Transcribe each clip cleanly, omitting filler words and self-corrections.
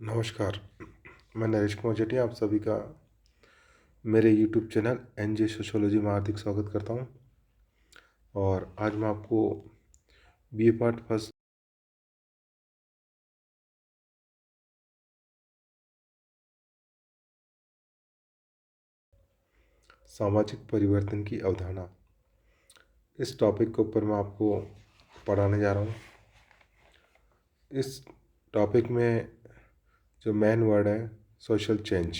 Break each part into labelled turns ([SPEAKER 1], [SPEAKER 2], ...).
[SPEAKER 1] नमस्कार। मैं नरेश कुमार जेठी आप सभी का मेरे यूट्यूब चैनल एनजे सोशियोलॉजी में हार्दिक स्वागत करता हूं। और आज मैं आपको बीए पार्ट फर्स्ट सामाजिक परिवर्तन की अवधारणा इस टॉपिक के ऊपर मैं आपको पढ़ाने जा रहा हूं। इस टॉपिक में जो मेन वर्ड है सोशल चेंज।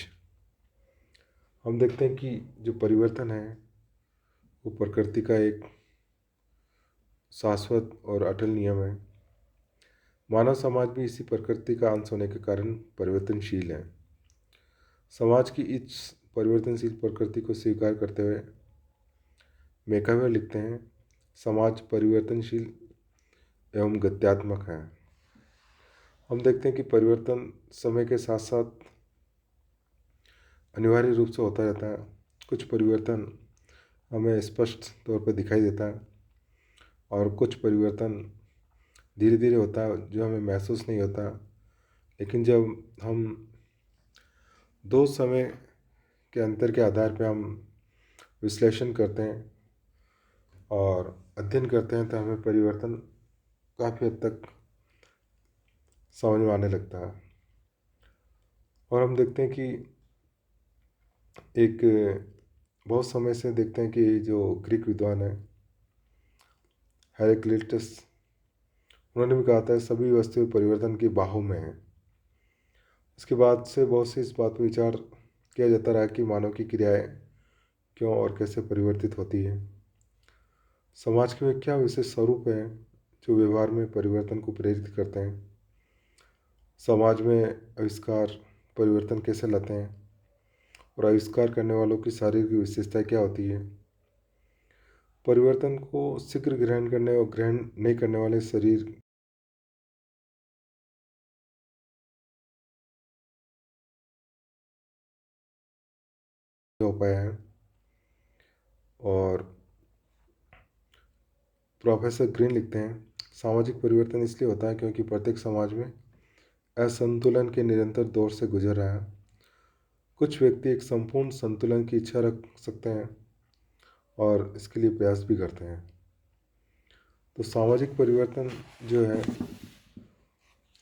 [SPEAKER 1] हम देखते हैं कि जो परिवर्तन है वो प्रकृति का एक शाश्वत और अटल नियम है। मानव समाज भी इसी प्रकृति का अंश होने के कारण परिवर्तनशील है। समाज की इस परिवर्तनशील प्रकृति को स्वीकार करते हुए मैकावे लिखते हैं, समाज परिवर्तनशील एवं गत्यात्मक है। हम देखते हैं कि परिवर्तन समय के साथ साथ अनिवार्य रूप से होता रहता है। कुछ परिवर्तन हमें स्पष्ट तौर पर दिखाई देता है और कुछ परिवर्तन धीरे धीरे होता है जो हमें महसूस नहीं होता। लेकिन जब हम दो समय के अंतर के आधार पर हम विश्लेषण करते हैं और अध्ययन करते हैं तो हमें परिवर्तन काफ़ी हद तक समझ में आने लगता है। और हम देखते हैं कि एक बहुत समय से देखते हैं कि जो ग्रीक विद्वान है हेराक्लिटस, उन्होंने भी कहा था सभी वस्तुएं परिवर्तन की बाहों में हैं। उसके बाद से बहुत से इस बात पर विचार किया जाता रहा कि मानव की क्रियाएं क्यों और कैसे परिवर्तित होती है। समाज के वे क्या विशेष स्वरूप हैं जो व्यवहार में परिवर्तन को प्रेरित करते हैं। समाज में आविष्कार परिवर्तन कैसे लाते हैं और आविष्कार करने वालों की शारीरिक विशेषता क्या होती है। परिवर्तन को शीघ्र ग्रहण करने और ग्रहण नहीं करने वाले शरीर हो पाया है। और प्रोफेसर ग्रीन लिखते हैं, सामाजिक परिवर्तन इसलिए होता है क्योंकि प्रत्येक समाज में असंतुलन के निरंतर दौर से गुजर रहा है। कुछ व्यक्ति एक संपूर्ण संतुलन की इच्छा रख सकते हैं और इसके लिए प्रयास भी करते हैं। तो सामाजिक परिवर्तन जो है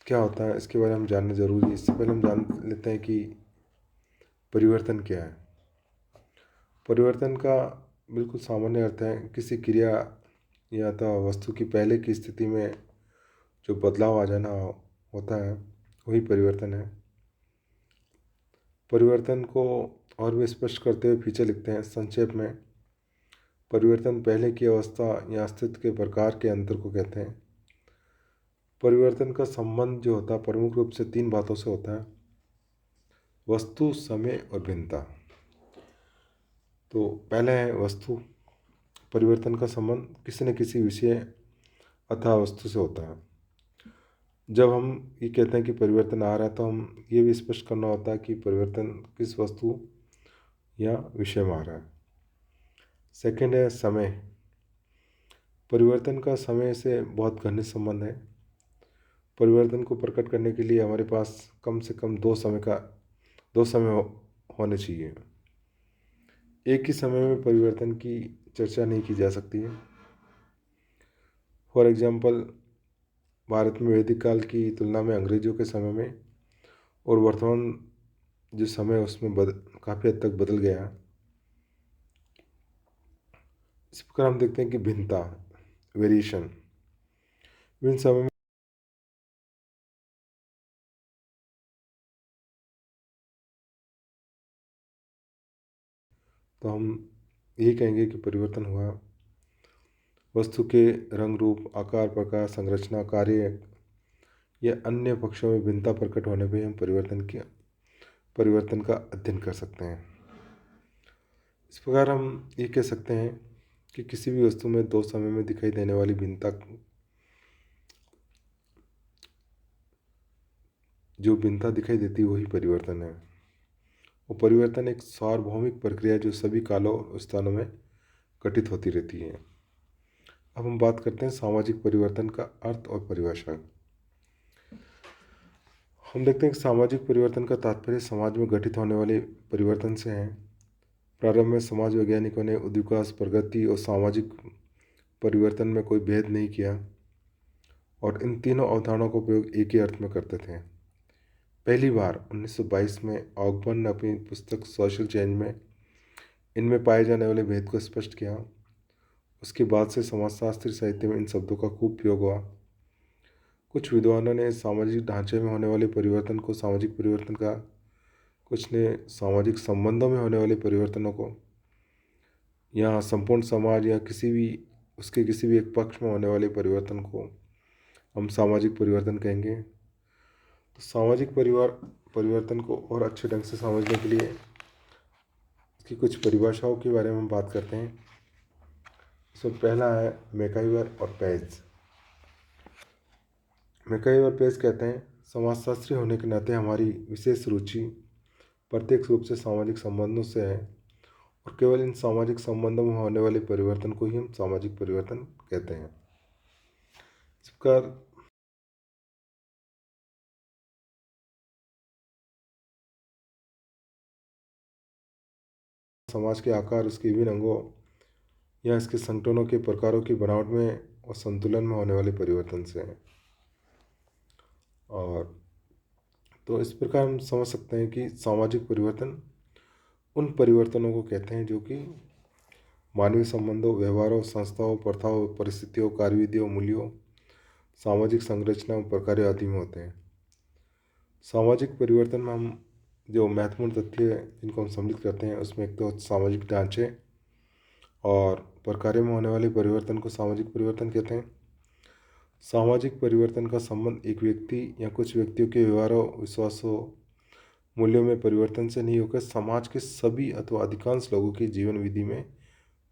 [SPEAKER 1] क्या होता है इसके बारे में हम जानना जरूरी है। इससे पहले हम जान लेते हैं कि परिवर्तन क्या है। परिवर्तन का बिल्कुल सामान्य अर्थ है किसी क्रिया या तो वस्तु की पहले की स्थिति में जो बदलाव आ जाना होता है वही परिवर्तन है। परिवर्तन को और भी स्पष्ट करते हुए फीचर लिखते हैं संक्षेप में, परिवर्तन पहले की अवस्था या अस्तित्व के प्रकार के अंतर को कहते हैं। परिवर्तन का संबंध जो होता है प्रमुख रूप से तीन बातों से होता है, वस्तु, समय और भिन्नता। तो पहले है वस्तु। परिवर्तन का संबंध किसी न किसी विषय अथवा वस्तु से होता है। जब हम ये कहते हैं कि परिवर्तन आ रहा है तो हम ये भी स्पष्ट करना होता है कि परिवर्तन किस वस्तु या विषय में आ रहा है। सेकंड है समय। परिवर्तन का समय से बहुत घनिष्ठ संबंध है। परिवर्तन को प्रकट करने के लिए हमारे पास कम से कम दो समय होने चाहिए। एक ही समय में परिवर्तन की चर्चा नहीं की जा सकती है। फॉर एग्जाम्पल, भारत में वैदिक काल की तुलना में अंग्रेजों के समय में और वर्तमान जो समय है उसमें काफ़ी हद तक बदल गया है। इस प्रकार हम देखते हैं कि भिन्नता, वेरिएशन, विभिन्न समय में तो हम यही कहेंगे कि परिवर्तन हुआ। वस्तु के रंग, रूप, आकार, प्रकार, संरचना, कार्य या अन्य पक्षों में भिन्नता प्रकट होने पर हम परिवर्तन का अध्ययन कर सकते हैं। इस प्रकार हम ये कह सकते हैं कि किसी भी वस्तु में दो समय में दिखाई देने वाली भिन्नता, जो भिन्नता दिखाई देती है वही परिवर्तन है। वो परिवर्तन एक सार्वभौमिक प्रक्रिया है जो सभी कालों और स्थानों में घटित होती रहती है। अब हम बात करते हैं सामाजिक परिवर्तन का अर्थ और परिभाषा। हम देखते हैं कि सामाजिक परिवर्तन का तात्पर्य समाज में घटित होने वाले परिवर्तन से है। प्रारंभ में समाज वैज्ञानिकों ने उद्विकास, प्रगति और सामाजिक परिवर्तन में कोई भेद नहीं किया और इन तीनों अवधारणाओं का प्रयोग एक ही अर्थ में करते थे। पहली बार 1922 में ऑगबर्न ने अपनी पुस्तक सोशल चेंज में इनमें पाए जाने वाले भेद को स्पष्ट किया। उसके बाद से समाजशास्त्री साहित्य में इन शब्दों का खूब प्रयोग हुआ। कुछ विद्वानों ने सामाजिक ढांचे में होने वाले परिवर्तन को सामाजिक परिवर्तन का, कुछ ने सामाजिक संबंधों में होने वाले परिवर्तनों को, या संपूर्ण समाज या किसी भी एक पक्ष में होने वाले परिवर्तन को हम सामाजिक परिवर्तन कहेंगे। तो सामाजिक परिवर्तन को और अच्छे ढंग से समझने के लिए इसकी कुछ परिभाषाओं के बारे में हम बात करते हैं। इसमें पहला है मैकाइवर और पेज। मैकाइवर पेज कहते हैं, समाजशास्त्री होने के नाते हमारी विशेष रुचि प्रत्यक्ष रूप से सामाजिक संबंधों से है और केवल इन सामाजिक संबंधों में होने वाले परिवर्तन को ही हम सामाजिक परिवर्तन कहते हैं। इस प्रकार समाज के आकार, उसके विभिन्न अंगों या इसके संगठनों के प्रकारों की बनावट में और संतुलन में होने वाले परिवर्तन से है। और तो इस प्रकार हम समझ सकते हैं कि सामाजिक परिवर्तन उन परिवर्तनों को कहते हैं जो कि मानवीय संबंधों, व्यवहारों, संस्थाओं, प्रथाओं, परिस्थितियों, कार्यविधियों, मूल्यों, सामाजिक संरचना, प्रकारों आदि में होते हैं। सामाजिक परिवर्तन में हम जो महत्वपूर्ण तथ्य है जिनको हम सम्मिलित करते हैं, उसमें एक तो सामाजिक ढांचे और प्रकारों में होने वाले परिवर्तन को सामाजिक परिवर्तन कहते हैं। सामाजिक परिवर्तन का संबंध एक व्यक्ति या कुछ व्यक्तियों के व्यवहारों, विश्वासों, मूल्यों में परिवर्तन से नहीं होकर समाज के सभी अथवा अधिकांश लोगों की जीवन विधि में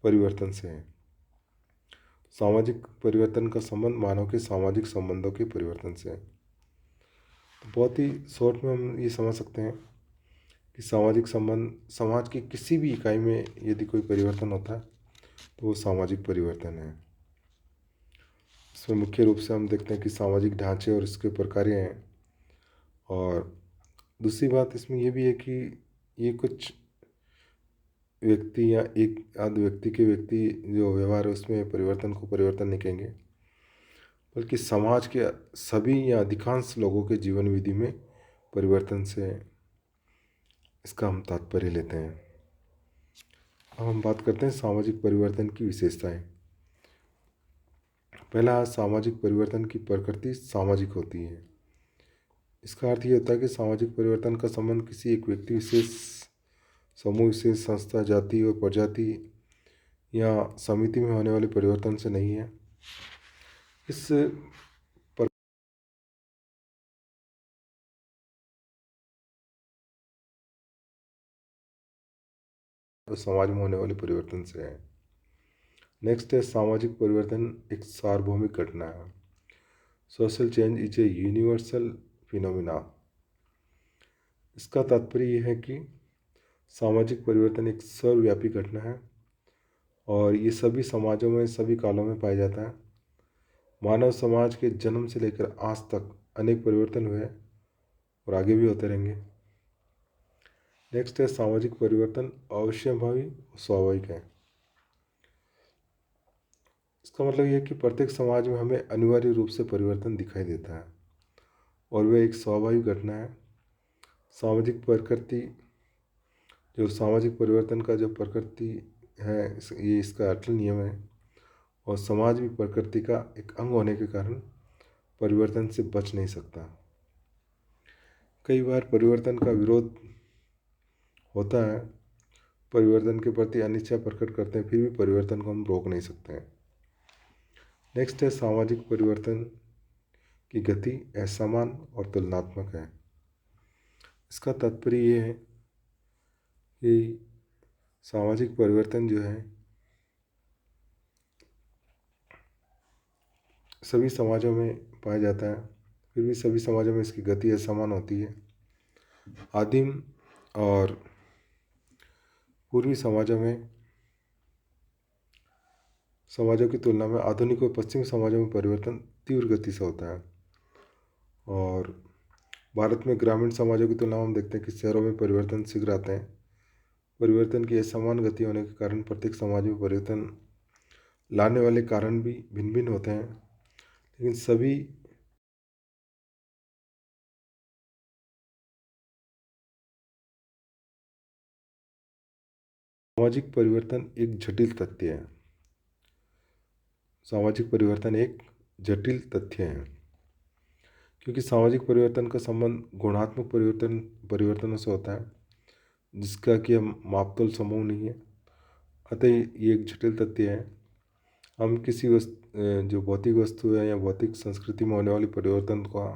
[SPEAKER 1] परिवर्तन से है। सामाजिक परिवर्तन का संबंध मानव के सामाजिक संबंधों के परिवर्तन से है। तो बहुत ही शॉर्ट में हम ये समझ सकते हैं कि सामाजिक संबंध, समाज की किसी भी इकाई में यदि कोई परिवर्तन होता है तो वो सामाजिक परिवर्तन है। इसमें मुख्य रूप से हम देखते हैं कि सामाजिक ढांचे और इसके प्रकार हैं। और दूसरी बात इसमें ये भी है कि ये कुछ व्यक्ति या एक आध व्यक्ति जो व्यवहार है उसमें परिवर्तन नहीं कहेंगे, बल्कि समाज के सभी या अधिकांश लोगों के जीवन विधि में परिवर्तन से इसका हम तात्पर्य लेते हैं। अब हम बात करते हैं सामाजिक परिवर्तन की विशेषताएं। पहला, सामाजिक परिवर्तन की प्रकृति सामाजिक होती है। इसका अर्थ ये होता है कि सामाजिक परिवर्तन का संबंध किसी एक व्यक्ति विशेष, समूह विशेष, संस्था, जाति और प्रजाति या समिति में होने वाले परिवर्तन से नहीं है। इस समाज में होने वाले परिवर्तन से है। नेक्स्ट है, सामाजिक परिवर्तन एक सार्वभौमिक घटना है। Social change is a universal phenomena. इसका तात्पर्य यह है कि सामाजिक परिवर्तन एक सर्वव्यापी घटना है और ये सभी समाजों में, सभी कालों में पाया जाता है। मानव समाज के जन्म से लेकर आज तक अनेक परिवर्तन हुए और आगे भी होते रहेंगे। नेक्स्ट है, सामाजिक परिवर्तन अवश्यंभावी और स्वाभाविक है। इसका मतलब यह है कि प्रत्येक समाज में हमें अनिवार्य रूप से परिवर्तन दिखाई देता है और वह एक स्वाभाविक घटना है। सामाजिक प्रकृति, जो सामाजिक परिवर्तन का जो प्रकृति है, ये इसका अटल नियम है और समाज भी प्रकृति का एक अंग होने के कारण परिवर्तन से बच नहीं सकता। कई बार परिवर्तन का विरोध होता है, परिवर्तन के प्रति अनिच्छा प्रकट करते हैं, फिर भी परिवर्तन को हम रोक नहीं सकते हैं। नेक्स्ट है, सामाजिक परिवर्तन की गति असमान और तुलनात्मक है। इसका तात्पर्य ये है कि सामाजिक परिवर्तन जो है सभी समाजों में पाया जाता है, फिर भी सभी समाजों में इसकी गति असमान होती है। आदिम और पूर्वी समाजों की तुलना में आधुनिक और पश्चिमी समाजों में परिवर्तन तीव्र गति से होता है और भारत में ग्रामीण समाजों की तुलना में हम देखते हैं कि शहरों में परिवर्तन शीघ्र आते हैं। परिवर्तन की असमान गति होने के कारण प्रत्येक समाज में परिवर्तन लाने वाले कारण भी भिन्न भिन्न होते हैं, लेकिन सभी सामाजिक परिवर्तन एक जटिल तथ्य है। सामाजिक परिवर्तन एक जटिल तथ्य है क्योंकि सामाजिक परिवर्तन का संबंध गुणात्मक परिवर्तनों से होता है, जिसका कि हम मापतोल समूह नहीं है। अतः ये एक जटिल तथ्य है। हम किसी जो भौतिक वस्तु है या भौतिक संस्कृति में होने वाली परिवर्तन का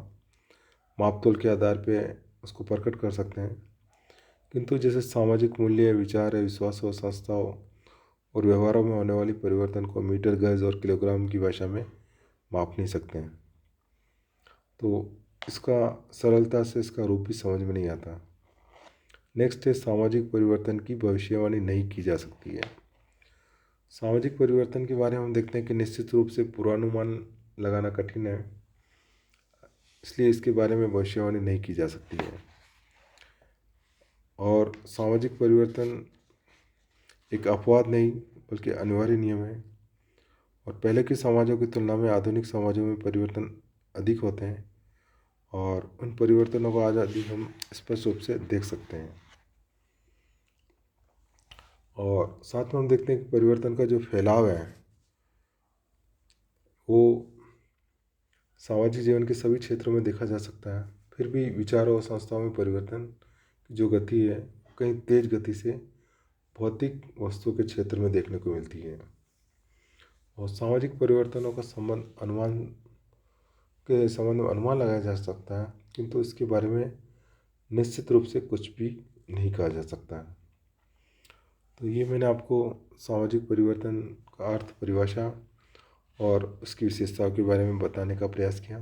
[SPEAKER 1] मापतोल के आधार पे उसको प्रकट कर सकते हैं, किंतु जैसे सामाजिक मूल्य, विचार, विश्वास और संस्थाओं और व्यवहारों में होने वाली परिवर्तन को मीटर, गज और किलोग्राम की भाषा में माप नहीं सकते हैं, तो इसका सरलता से इसका रूप भी समझ में नहीं आता। नेक्स्ट है, सामाजिक परिवर्तन की भविष्यवाणी नहीं की जा सकती है। सामाजिक परिवर्तन के बारे में हम देखते हैं कि निश्चित रूप से पूर्वानुमान लगाना कठिन है, इसलिए इसके बारे में भविष्यवाणी नहीं की जा सकती है। और सामाजिक परिवर्तन एक अपवाद नहीं बल्कि अनिवार्य नियम है, और पहले के समाजों की तुलना में आधुनिक समाजों में परिवर्तन अधिक होते हैं, और उन परिवर्तनों को आज अभी हम स्पष्ट रूप से देख सकते हैं। और साथ में हम देखते हैं कि परिवर्तन का जो फैलाव है वो सामाजिक जीवन के सभी क्षेत्रों में देखा जा सकता है। फिर भी विचारों और संस्थाओं में परिवर्तन की जो गति है कहीं तेज गति से भौतिक वस्तुओं के क्षेत्र में देखने को मिलती है। और सामाजिक परिवर्तनों का संबंध में अनुमान लगाया जा सकता है, किंतु इसके बारे में निश्चित रूप से कुछ भी नहीं कहा जा सकता है। तो ये मैंने आपको सामाजिक परिवर्तन का अर्थ, परिभाषा और उसकी विशेषताओं के बारे में बताने का प्रयास किया।